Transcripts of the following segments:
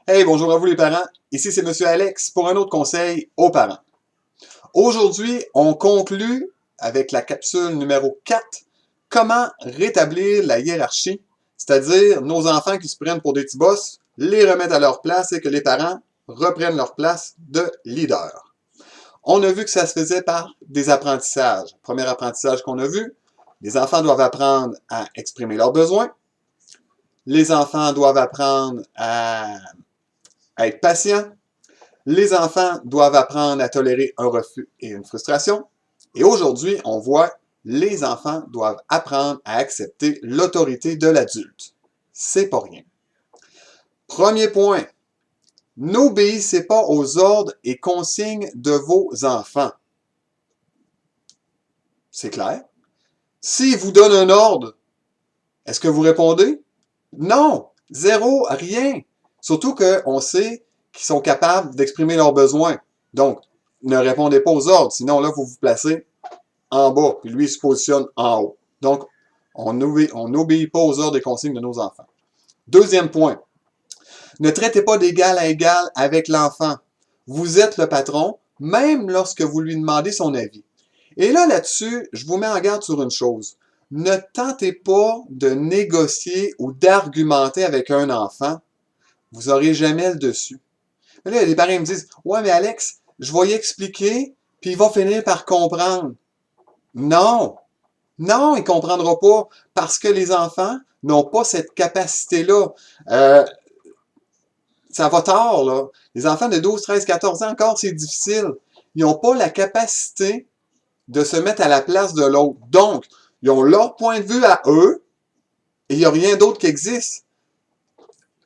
Hey, bonjour à vous les parents. Ici c'est Monsieur Alex pour un autre conseil aux parents. Aujourd'hui, on conclut avec la capsule numéro 4, comment rétablir la hiérarchie, c'est-à-dire nos enfants qui se prennent pour des petits boss, les remettre à leur place et que les parents reprennent leur place de leader. On a vu que ça se faisait par des apprentissages. Premier apprentissage qu'on a vu, les enfants doivent apprendre à exprimer leurs besoins. Les enfants doivent apprendre à être patients. Les enfants doivent apprendre à tolérer un refus et une frustration. Et aujourd'hui, on voit les enfants doivent apprendre à accepter l'autorité de l'adulte. C'est pas rien. Premier point, n'obéissez pas aux ordres et consignes de vos enfants. C'est clair? S'ils vous donnent un ordre, est-ce que vous répondez? Non! Zéro, rien! Surtout qu'on sait qu'ils sont capables d'exprimer leurs besoins. Donc, ne répondez pas aux ordres, sinon là, vous vous placez en bas, puis lui il se positionne en haut. Donc, on n'obéit pas aux ordres et consignes de nos enfants. Deuxième point, ne traitez pas d'égal à égal avec l'enfant. Vous êtes le patron, même lorsque vous lui demandez son avis. Et là-dessus, je vous mets en garde sur une chose. Ne tentez pas de négocier ou d'argumenter avec un enfant. Vous n'aurez jamais le dessus. Mais là, les parents me disent, « Ouais, mais Alex, je vais y expliquer, puis il va finir par comprendre. » Non! Non, il ne comprendra pas, parce que les enfants n'ont pas cette capacité-là. Ça va tard, là. Les enfants de 12, 13, 14 ans, encore, c'est difficile. Ils n'ont pas la capacité de se mettre à la place de l'autre. Donc, ils ont leur point de vue à eux, et il n'y a rien d'autre qui existe.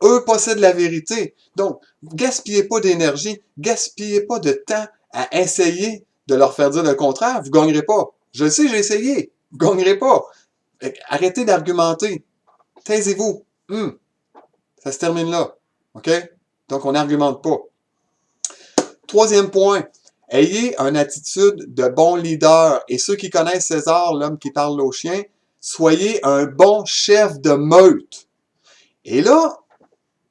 Eux possèdent la vérité. Donc, gaspillez pas d'énergie, gaspillez pas de temps à essayer de leur faire dire le contraire. Vous ne gagnerez pas. Je le sais, j'ai essayé. Vous ne gagnerez pas. Arrêtez d'argumenter. Taisez-vous. Ça se termine là. OK? Donc, on n'argumente pas. Troisième point. Ayez une attitude de bon leader. Et ceux qui connaissent César, l'homme qui parle aux chiens, soyez un bon chef de meute. Et là,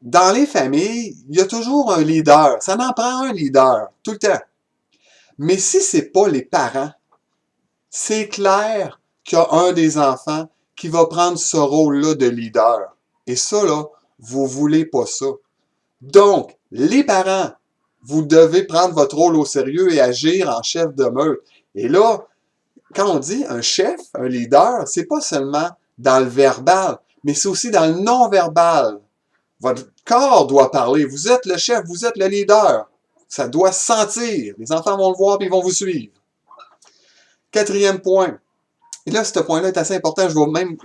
dans les familles, il y a toujours un leader. Ça en prend un leader, tout le temps. Mais si c'est pas les parents, c'est clair qu'il y a un des enfants qui va prendre ce rôle-là de leader. Et ça, là, vous voulez pas ça. Donc, les parents, vous devez prendre votre rôle au sérieux et agir en chef de meute. Et là, quand on dit un chef, un leader, c'est pas seulement dans le verbal, mais c'est aussi dans le non-verbal. Votre corps doit parler. Vous êtes le chef, vous êtes le leader. Ça doit se sentir. Les enfants vont le voir et ils vont vous suivre. Quatrième point. Et là, ce point-là est assez important, je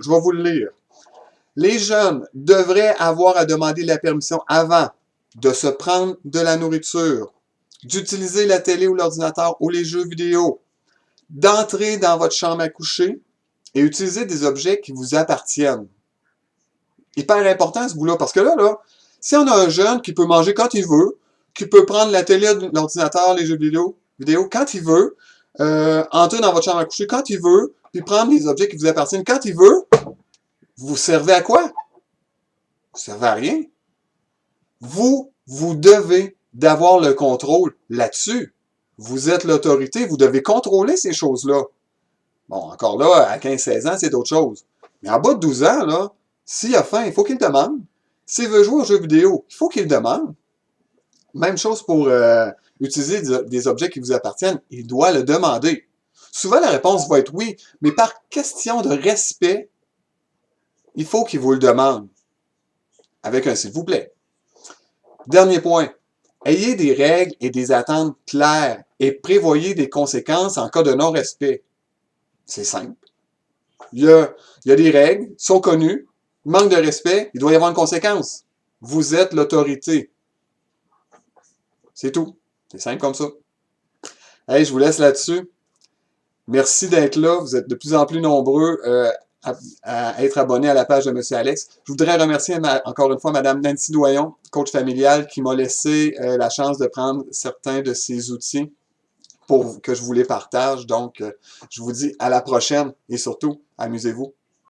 vais vous le lire. Les jeunes devraient avoir à demander la permission avant de se prendre de la nourriture, d'utiliser la télé ou l'ordinateur ou les jeux vidéo, d'entrer dans votre chambre à coucher et utiliser des objets qui vous appartiennent. Hyper important ce bout-là, parce que là, si on a un jeune qui peut manger quand il veut, qui peut prendre la télé, l'ordinateur, les jeux vidéo quand il veut, entrer dans votre chambre à coucher quand il veut, puis prendre les objets qui vous appartiennent quand il veut, vous servez à quoi? Vous servez à rien. Vous devez d'avoir le contrôle là-dessus. Vous êtes l'autorité, vous devez contrôler ces choses-là. Bon, encore là, à 15-16 ans, c'est d'autres choses. Mais en bas de 12 ans, là, s'il a faim, il faut qu'il demande. S'il veut jouer aux jeux vidéo, il faut qu'il demande. Même chose pour utiliser des objets qui vous appartiennent, il doit le demander. Souvent, la réponse va être oui, mais par question de respect, il faut qu'il vous le demande. Avec un s'il vous plaît. Dernier point. Ayez des règles et des attentes claires et prévoyez des conséquences en cas de non-respect. C'est simple. Il y a des règles, sont connues, manque de respect, il doit y avoir une conséquence. Vous êtes l'autorité. C'est tout. C'est simple comme ça. Hey, je vous laisse là-dessus. Merci d'être là. Vous êtes de plus en plus nombreux à être abonnés à la page de Monsieur Alex. Je voudrais remercier encore une fois Mme Nancy Doyon, coach familial, qui m'a laissé la chance de prendre certains de ces outils pour que je vous les partage. Donc, je vous dis à la prochaine et surtout, amusez-vous.